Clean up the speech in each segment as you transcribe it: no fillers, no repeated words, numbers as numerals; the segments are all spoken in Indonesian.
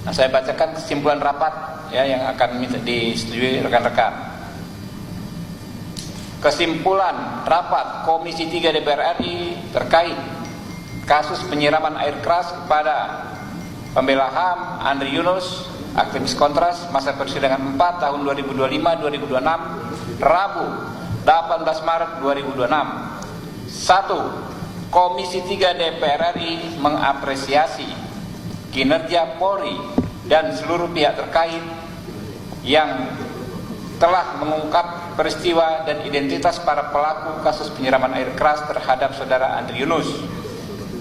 Nah, saya bacakan kesimpulan rapat ya yang akan disetujui rekan-rekan. Kesimpulan rapat Komisi 3 DPR RI terkait kasus penyiraman air keras kepada pembela HAM Andri Yunus, aktivis Kontras, masa persidangan 4 tahun 2025-2026, Rabu 18 Maret 2026. 1. Komisi 3 DPR RI mengapresiasi kinerja Polri dan seluruh pihak terkait yang telah mengungkap peristiwa dan identitas para pelaku kasus penyiraman air keras terhadap saudara Andri Yunus. 2.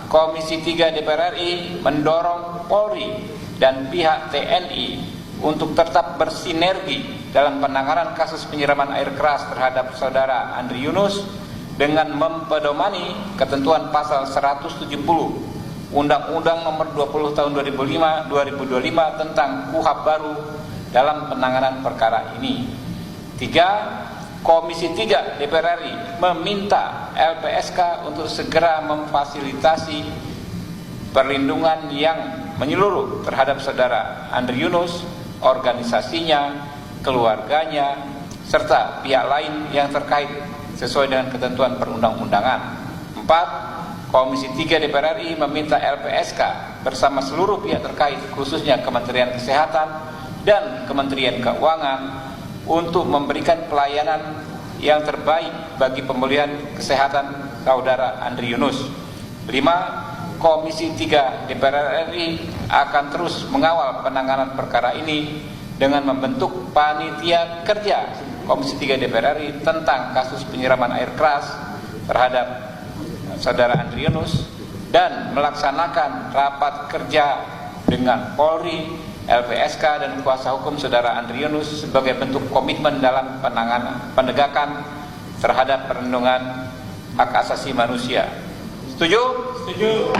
Komisi 3 DPR RI mendorong Polri dan pihak TNI untuk tetap bersinergi dalam penanganan kasus penyiraman air keras terhadap saudara Andri Yunus dengan mempedomani ketentuan pasal 170 Undang-Undang Nomor 20 Tahun 2025 tentang KUHP baru dalam penanganan perkara ini. 3. Komisi 3 DPR RI meminta LPSK untuk segera memfasilitasi perlindungan yang menyeluruh terhadap saudara Andri Yunus, organisasinya, keluarganya, serta pihak lain yang terkait sesuai dengan ketentuan perundang-undangan. 4. Komisi 3 DPR RI meminta LPSK bersama seluruh pihak terkait, khususnya Kementerian Kesehatan dan Kementerian Keuangan, untuk memberikan pelayanan yang terbaik bagi pemulihan kesehatan saudara Andri Yunus. 5. Komisi 3 DPR RI akan terus mengawal penanganan perkara ini dengan membentuk panitia kerja Komisi 3 DPR RI tentang kasus penyiraman air keras terhadap saudara Andri Yunus dan melaksanakan rapat kerja dengan Polri, LPSK dan kuasa hukum saudara Andri Yunus sebagai bentuk komitmen dalam penegakan terhadap perlindungan hak asasi manusia. Setuju? Setuju.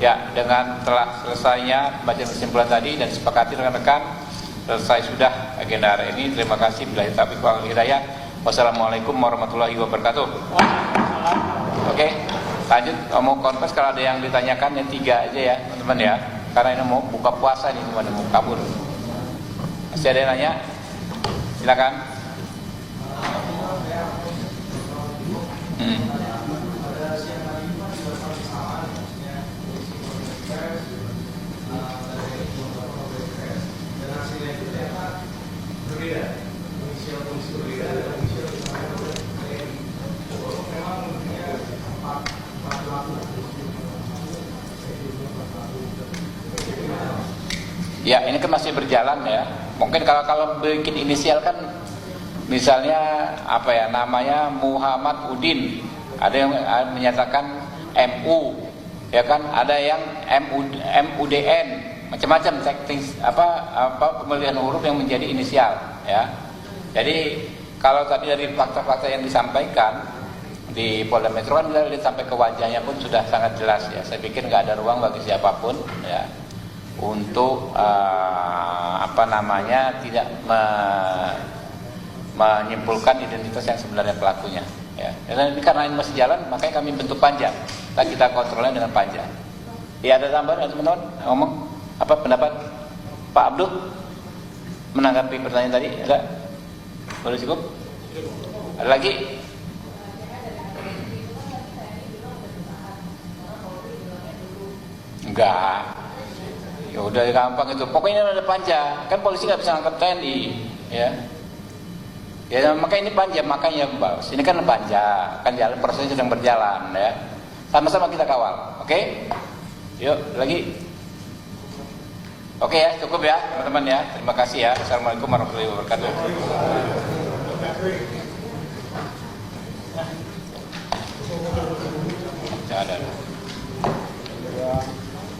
Ya, dengan telah selesainya baca kesimpulan tadi dan sepakati rekan-rekan, selesai sudah agenda hari ini. Terima kasih. Billahi taufiq wal hidayah. Wassalamualaikum warahmatullahi wabarakatuh. Oke, lanjut. Mau konfes kalau ada yang ditanyakan yang 3 aja ya, teman-teman ya. Karena ini mau buka puasa nih, teman-teman, mau kabur. Masih ada yang nanya? Silakan. Ya, ini kan masih berjalan ya. Mungkin kalau bikin inisial kan, misalnya apa ya, namanya Muhammad Udin, ada yang menyatakan MU, ya kan? Ada yang MUDN, macam-macam teknis apa pemilihan huruf yang menjadi inisial, ya. Jadi kalau tadi dari fakta-fakta yang disampaikan di Polda Metro kan kita lihat sampai ke wajahnya pun sudah sangat jelas ya. Saya pikir nggak ada ruang bagi siapapun ya untuk tidak menyimpulkan identitas yang sebenarnya pelakunya ya. Dan ini karena ini masih jalan, makanya kami bentuk panja. Kita kontrolnya dengan panja. Ya, ada tambahan teman-teman ngomong apa pendapat Pak Abdul menanggapi pertanyaan tadi? Ada? Boleh cukup? Ada lagi? Enggak. Ya udah gampang itu. Pokoknya ada panja. Kan polisi nggak bisa ngangkat TNI, ya. Ya makanya ini panja, makanya Mbak. Ini kan panja, kan jalan prosesnya sedang berjalan, ya. Sama-sama kita kawal, oke? Yuk lagi. Oke ya, cukup ya teman-teman ya. Terima kasih ya. Assalamualaikum warahmatullahi wabarakatuh.